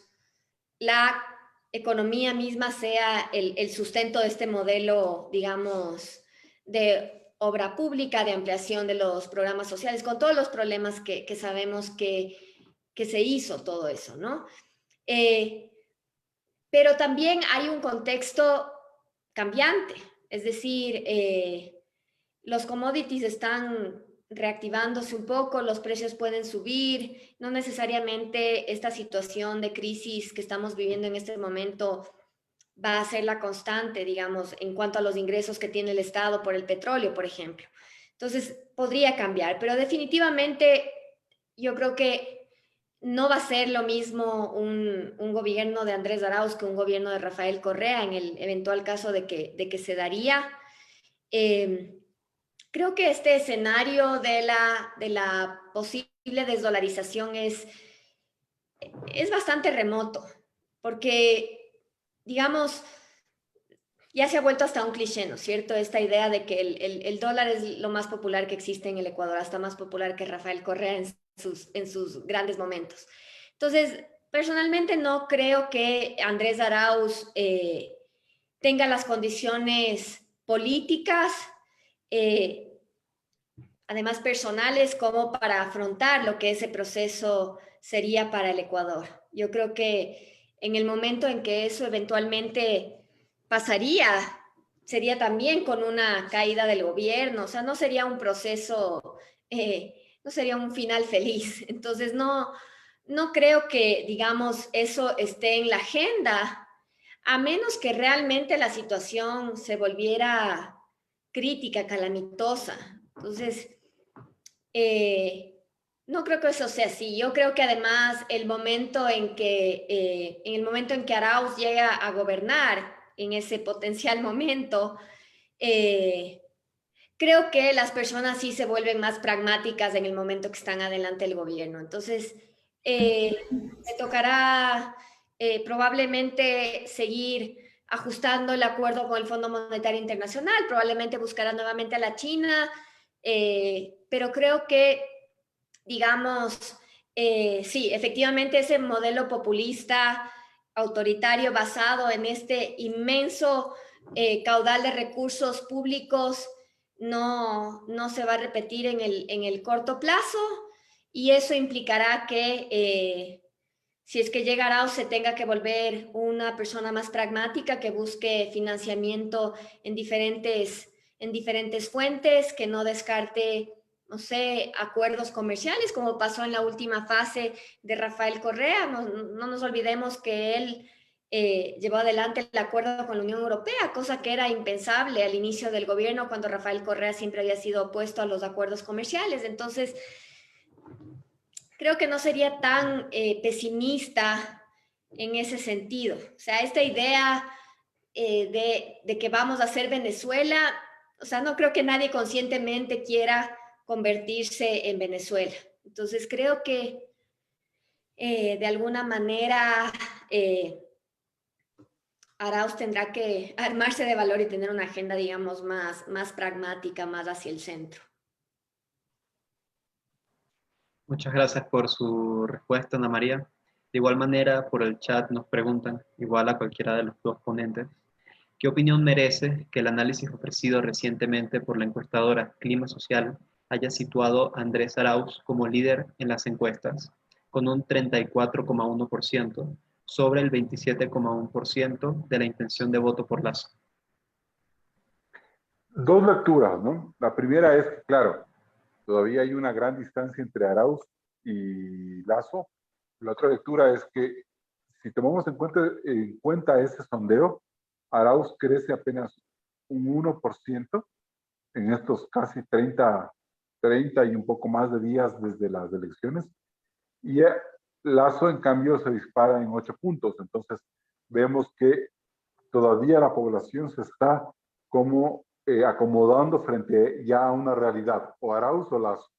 la economía misma sea el sustento de este modelo, digamos, de obra pública, de ampliación de los programas sociales, con todos los problemas que sabemos que se hizo todo eso, ¿no? Pero también hay un contexto cambiante, es decir, los commodities están reactivándose un poco, los precios pueden subir, no necesariamente esta situación de crisis que estamos viviendo en este momento va a ser la constante, digamos, en cuanto a los ingresos que tiene el Estado por el petróleo, por ejemplo. Entonces, podría cambiar, pero definitivamente yo creo que no va a ser lo mismo un gobierno de Andrés Arauz que un gobierno de Rafael Correa en el eventual caso de que se daría. Creo que este escenario de la posible desdolarización es bastante remoto, porque, digamos, ya se ha vuelto hasta un cliché, ¿no es cierto? Esta idea de que el dólar es lo más popular que existe en el Ecuador, hasta más popular que Rafael Correa en sus grandes momentos. Entonces, personalmente no creo que Andrés Arauz tenga las condiciones políticas, además personales, como para afrontar lo que ese proceso sería para el Ecuador. Yo creo que en el momento en que eso eventualmente pasaría, sería también con una caída del gobierno, o sea, no sería un proceso, no sería un final feliz. Entonces, no creo que, digamos, eso esté en la agenda, a menos que realmente la situación se volviera crítica, calamitosa. Entonces, no creo que eso sea así. Yo creo que además en el momento en que Arauz llega a gobernar, en ese potencial momento, creo que las personas sí se vuelven más pragmáticas en el momento que están adelante del gobierno. Entonces, me tocará probablemente seguir ajustando el acuerdo con el Fondo Monetario Internacional, probablemente buscará nuevamente a la China, pero creo que, digamos, sí, efectivamente ese modelo populista, autoritario, basado en este inmenso caudal de recursos públicos, no se va a repetir en el corto plazo, y eso implicará que si es que llega Arauz se tenga que volver una persona más pragmática que busque financiamiento en diferentes fuentes, que no descarte, no sé, acuerdos comerciales, como pasó en la última fase de Rafael Correa. No nos olvidemos que él llevó adelante el acuerdo con la Unión Europea, cosa que era impensable al inicio del gobierno, cuando Rafael Correa siempre había sido opuesto a los acuerdos comerciales. Entonces, creo que no sería tan pesimista en ese sentido. O sea, esta idea de que vamos a ser Venezuela, o sea, no creo que nadie conscientemente quiera convertirse en Venezuela. Entonces, creo que de alguna manera Arauz tendrá que armarse de valor y tener una agenda, digamos, más pragmática, más hacia el centro. Muchas gracias por su respuesta, Ana María. De igual manera, por el chat nos preguntan, igual a cualquiera de los dos ponentes, ¿qué opinión merece que el análisis ofrecido recientemente por la encuestadora Clima Social haya situado a Andrés Arauz como líder en las encuestas, con un 34,1% sobre el 27,1% de la intención de voto por Lazo? Dos lecturas, ¿no? La primera es que, claro, todavía hay una gran distancia entre Arauz y Lazo. La otra lectura es que, si tomamos en cuenta ese sondeo, Arauz crece apenas un 1% en estos casi 30 y un poco más de días desde las elecciones, y Lazo, en cambio, se dispara en 8 puntos. Entonces, vemos que todavía la población se está como acomodando frente ya a una realidad, o Arauz o Lasso.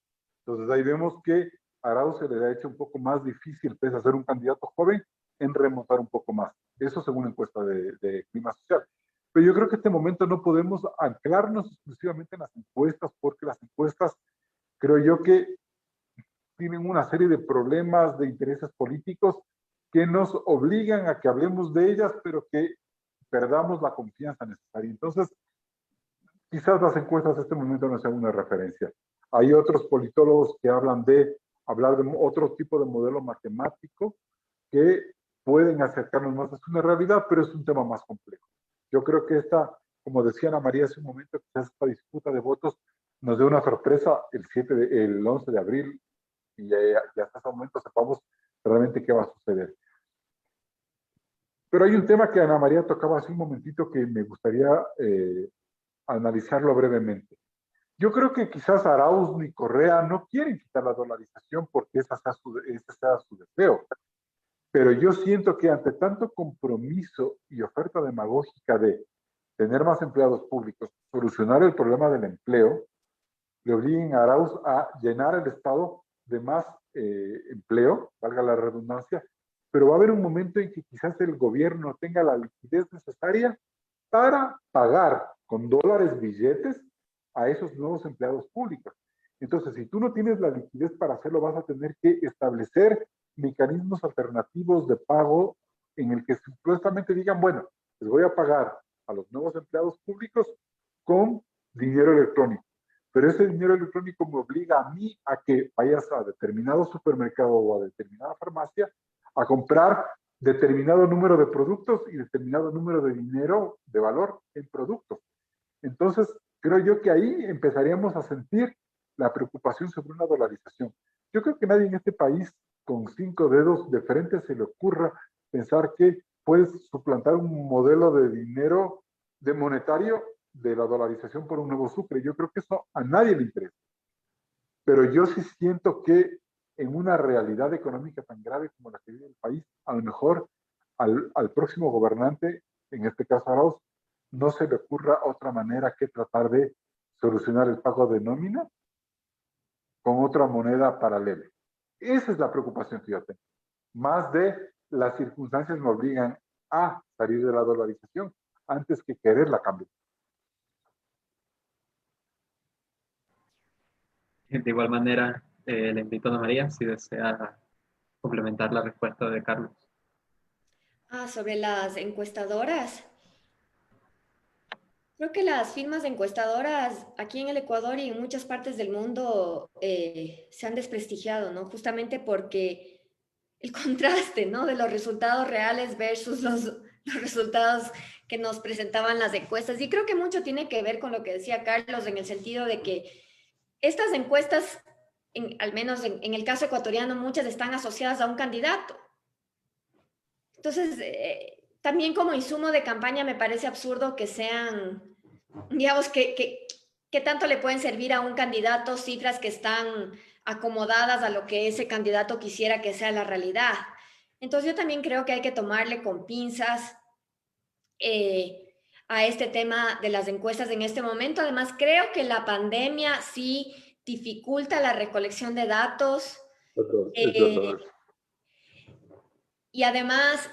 Entonces ahí vemos que a Arauz se le ha hecho un poco más difícil, pese a ser un candidato joven, en remontar un poco más. Eso según encuesta de clima social. Pero yo creo que en este momento no podemos anclarnos exclusivamente en las encuestas, porque las encuestas creo yo que tienen una serie de problemas, de intereses políticos que nos obligan a que hablemos de ellas, pero que perdamos la confianza necesaria. Entonces, quizás las encuestas en este momento no sean una referencia. Hay otros politólogos que hablan de hablar de otro tipo de modelo matemático que pueden acercarnos más a una realidad, pero es un tema más complejo. Yo creo que esta, como decía Ana María hace un momento, quizás esta disputa de votos nos dé una sorpresa el 11 de abril y ya hasta ese momento sepamos realmente qué va a suceder. Pero hay un tema que Ana María tocaba hace un momentito que me gustaría analizarlo brevemente. Yo creo que quizás Arauz ni Correa no quieren quitar la dolarización porque ese sea su deseo. Pero yo siento que ante tanto compromiso y oferta demagógica de tener más empleados públicos, solucionar el problema del empleo, le obliguen a Arauz a llenar el Estado de más empleo, valga la redundancia, pero va a haber un momento en que quizás el gobierno tenga la liquidez necesaria para pagar con dólares billetes a esos nuevos empleados públicos. Entonces, si tú no tienes la liquidez para hacerlo, vas a tener que establecer mecanismos alternativos de pago en el que supuestamente digan, bueno, les voy a pagar a los nuevos empleados públicos con dinero electrónico. Pero ese dinero electrónico me obliga a mí a que vayas a determinado supermercado o a determinada farmacia a comprar determinado número de productos y determinado número de dinero de valor en productos. Entonces, creo yo que ahí empezaríamos a sentir la preocupación sobre una dolarización. Yo creo que nadie en este país con 5 dedos de frente se le ocurra pensar que puedes suplantar un modelo de dinero de monetario de la dolarización por un nuevo sucre. Yo creo que eso a nadie le interesa. Pero yo sí siento que en una realidad económica tan grave como la que vive el país, a lo mejor al próximo gobernante, en este caso Arauz, no se le ocurra otra manera que tratar de solucionar el pago de nómina con otra moneda paralela. Esa es la preocupación que yo tengo. Más de las circunstancias me obligan a salir de la dolarización antes que quererla cambiar. De igual manera, le invito a Ana María si desea complementar la respuesta de Carlos. Sobre las encuestadoras. Creo que las firmas de encuestadoras aquí en el Ecuador y en muchas partes del mundo se han desprestigiado, ¿no? Justamente porque el contraste, ¿no? De los resultados reales versus los resultados que nos presentaban las encuestas. Y creo que mucho tiene que ver con lo que decía Carlos en el sentido de que estas encuestas, al menos en el caso ecuatoriano, muchas están asociadas a un candidato. Entonces, también como insumo de campaña me parece absurdo que sean, digamos, que tanto le pueden servir a un candidato cifras que están acomodadas a lo que ese candidato quisiera que sea la realidad. Entonces, yo también creo que hay que tomarle con pinzas a este tema de las encuestas en este momento. Además, creo que la pandemia sí dificulta la recolección de datos. Y además,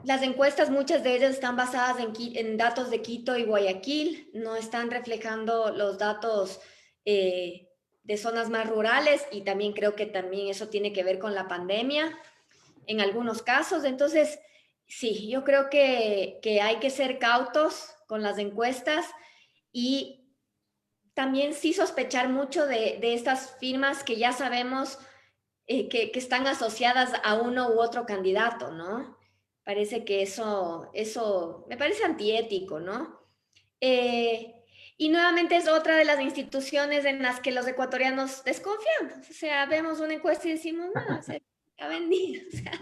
las encuestas, muchas de ellas están basadas en datos de Quito y Guayaquil, no están reflejando los datos de zonas más rurales y también creo que también eso tiene que ver con la pandemia en algunos casos. Entonces, sí, yo creo que hay que ser cautos con las encuestas y también sí sospechar mucho de estas firmas que ya sabemos que están asociadas a uno u otro candidato, ¿no? Parece que eso me parece antiético, ¿no? Y nuevamente es otra de las instituciones en las que los ecuatorianos desconfiamos. O sea, vemos una encuesta y decimos, no, se ha vendido. O sea,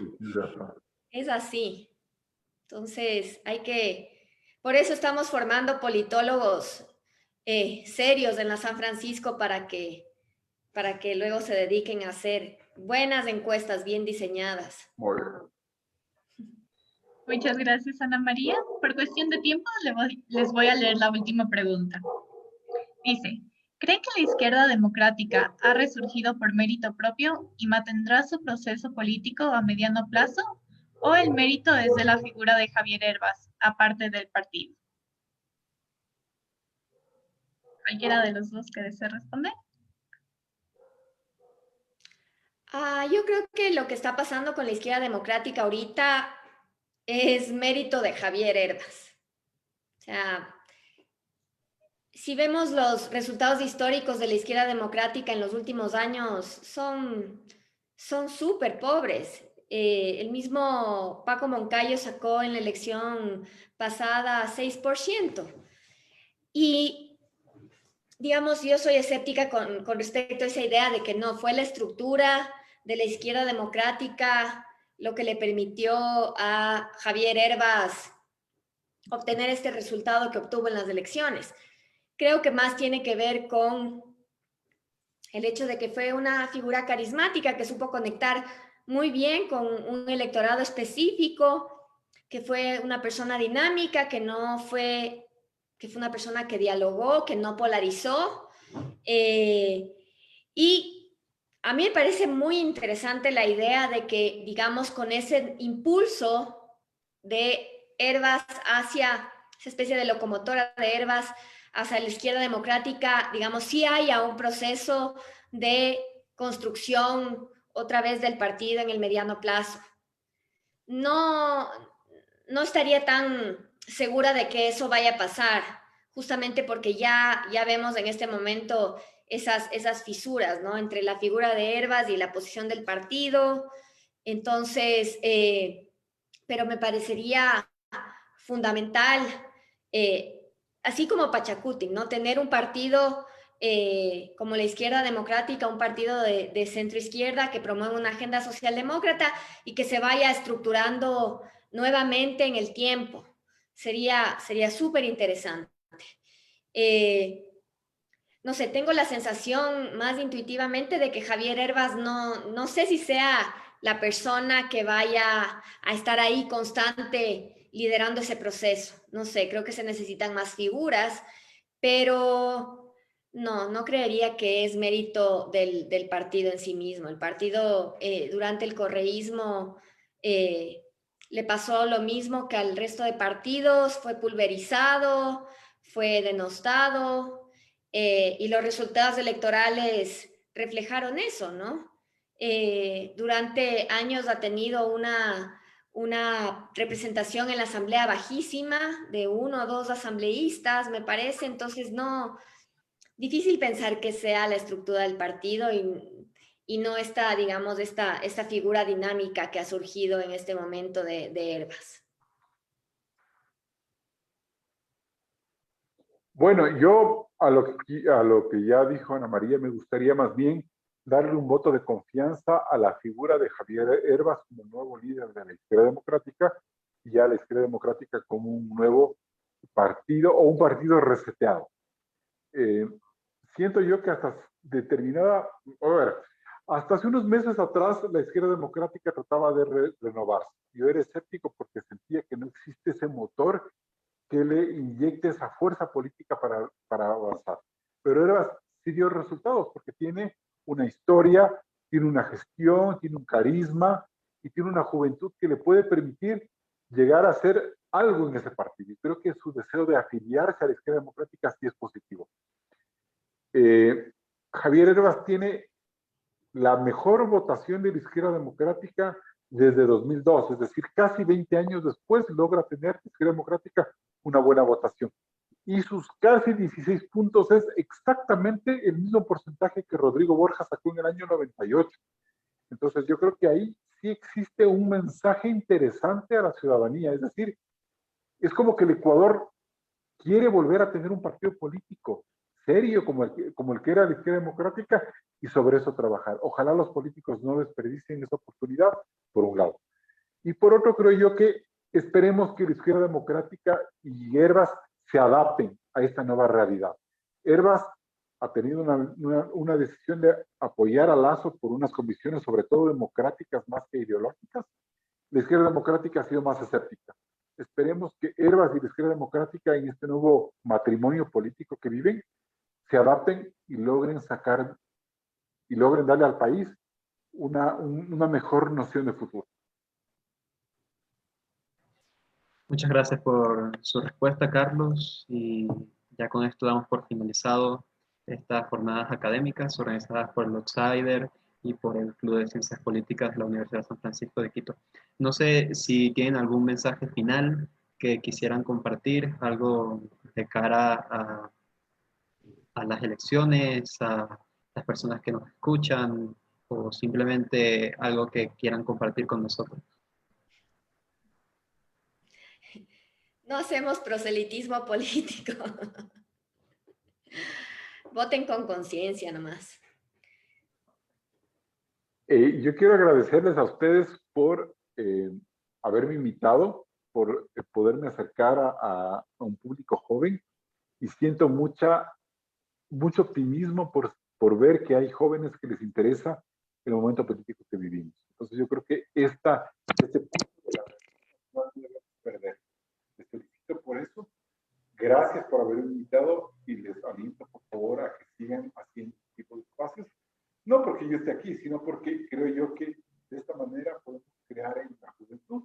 es así. Entonces, por eso estamos formando politólogos serios en la San Francisco para que luego se dediquen a hacer buenas encuestas bien diseñadas. Muy bien. Muchas gracias, Ana María. Por cuestión de tiempo, les voy a leer la última pregunta. Dice, ¿creen que la izquierda democrática ha resurgido por mérito propio y mantendrá su proceso político a mediano plazo? ¿O el mérito es de la figura de Javier Hervas, aparte del partido? ¿Cualquiera de los dos que desee responder? Yo creo que lo que está pasando con la izquierda democrática ahorita es mérito de Javier Hervas. O sea, si vemos los resultados históricos de la izquierda democrática en los últimos años, son súper pobres. El mismo Paco Moncayo sacó en la elección pasada 6%. Y, digamos, yo soy escéptica con respecto a esa idea de que no, fue la estructura de la izquierda democrática lo que le permitió a Javier Hervas obtener este resultado que obtuvo en las elecciones. Creo que más tiene que ver con el hecho de que fue una figura carismática que supo conectar muy bien con un electorado específico, que fue una persona dinámica, que fue una persona que dialogó, que no polarizó. Y a mí me parece muy interesante la idea de que, digamos, con ese impulso de Hervas hacia esa especie de locomotora de Hervas hacia la izquierda democrática, digamos, sí haya un proceso de construcción otra vez del partido en el mediano plazo. No, no estaría tan segura de que eso vaya a pasar, justamente porque ya vemos en este momento esas fisuras, ¿no? Entre la figura de Hervas y la posición del partido. Entonces, pero me parecería fundamental, así como Pachacuti, ¿no? Tener un partido como la izquierda democrática, un partido de centro izquierda que promueva una agenda socialdemócrata y que se vaya estructurando nuevamente en el tiempo. Sería súper interesante. Eh, no sé, tengo la sensación más intuitivamente de que Javier Hervas no sé si sea la persona que vaya a estar ahí constante liderando ese proceso. No sé, creo que se necesitan más figuras, pero no creería que es mérito del partido en sí mismo. El partido durante el correísmo le pasó lo mismo que al resto de partidos, fue pulverizado, fue denostado, y los resultados electorales reflejaron eso, ¿no? Durante años ha tenido una representación en la asamblea bajísima de uno o dos asambleístas, me parece, entonces no, difícil pensar que sea la estructura del partido y no esta, digamos, esta figura dinámica que ha surgido en este momento de Hervas. Bueno, yo a lo que ya dijo Ana María, me gustaría más bien darle un voto de confianza a la figura de Javier Hervas como nuevo líder de la izquierda democrática y a la izquierda democrática como un nuevo partido o un partido reseteado. Eh, Siento yo que hasta determinada, a ver, hasta hace unos meses atrás la izquierda democrática trataba de renovarse. Yo era escéptico porque sentía que no existe ese motor que le inyecte esa fuerza política para avanzar. Pero Herbas sí dio resultados porque tiene una historia, tiene una gestión, tiene un carisma y tiene una juventud que le puede permitir llegar a hacer algo en ese partido. Y creo que su deseo de afiliarse a la izquierda democrática sí es positivo. Javier Herbas tiene la mejor votación de la izquierda democrática desde 2002, es decir, casi 20 años después logra tener la izquierda democrática una buena votación. Y sus casi 16 puntos es exactamente el mismo porcentaje que Rodrigo Borja sacó en el año 98. Entonces yo creo que ahí sí existe un mensaje interesante a la ciudadanía, es decir, es como que el Ecuador quiere volver a tener un partido político serio como el que era la izquierda democrática y sobre eso trabajar. Ojalá los políticos no desperdicien esa oportunidad, por un lado. Y por otro, creo yo que esperemos que la izquierda democrática y Hervas se adapten a esta nueva realidad. Hervas ha tenido una decisión de apoyar a Lazo por unas convicciones, sobre todo democráticas más que ideológicas, La izquierda democrática ha sido más escéptica. Esperemos que Herbas y la izquierda democrática en este nuevo matrimonio político que viven se adapten y logren sacar y logren darle al país una mejor noción de futuro. Muchas gracias por su respuesta, Carlos, y ya con esto damos por finalizado estas jornadas académicas organizadas por el Outsider y por el Club de Ciencias Políticas de la Universidad de San Francisco de Quito. No sé si tienen algún mensaje final que quisieran compartir, algo de cara a las elecciones, a las personas que nos escuchan, o simplemente algo que quieran compartir con nosotros. No hacemos proselitismo político. Voten con conciencia nomás. Yo quiero agradecerles a ustedes por haberme invitado, por poderme acercar a un público joven y siento mucho optimismo por ver que hay jóvenes que les interesa el momento político que vivimos. Entonces yo creo que este punto de la no debemos perder. Les felicito por eso. Gracias por haberme invitado y les aliento por favor a que sigan haciendo este tipo de espacios. No porque yo esté aquí, sino porque creo yo que de esta manera podemos crear en la juventud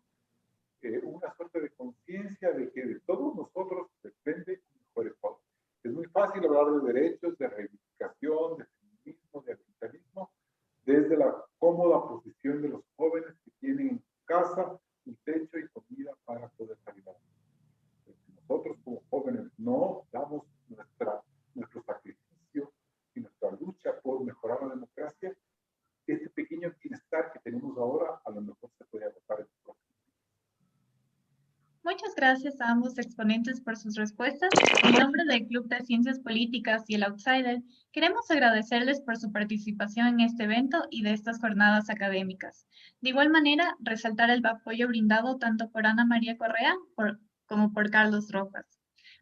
una suerte de conciencia de que de todos nosotros depende un mejor Estado. Es muy fácil hablar de derechos, de reivindicación, de feminismo, de ambientalismo, desde la cómoda posición de los jóvenes que tienen en casa un techo y comida para poder salir adelante. Si nosotros como jóvenes no damos nuestro sacrificio y nuestra lucha por mejorar la democracia, este pequeño bienestar que tenemos ahora a lo mejor se puede agotar en el próximo. Muchas gracias a ambos exponentes por sus respuestas. En nombre del Club de Ciencias Políticas y el Outsider, queremos agradecerles por su participación en este evento y de estas jornadas académicas. De igual manera, resaltar el apoyo brindado tanto por Ana María Correa como por Carlos Rojas.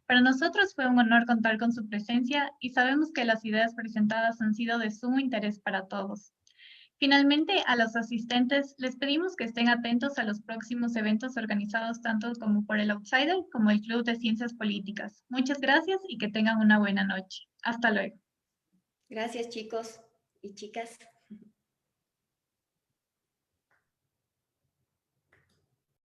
Para nosotros fue un honor contar con su presencia y sabemos que las ideas presentadas han sido de sumo interés para todos. Finalmente, a los asistentes les pedimos que estén atentos a los próximos eventos organizados tanto como por el Outsider como el Club de Ciencias Políticas. Muchas gracias y que tengan una buena noche. Hasta luego. Gracias, chicos y chicas.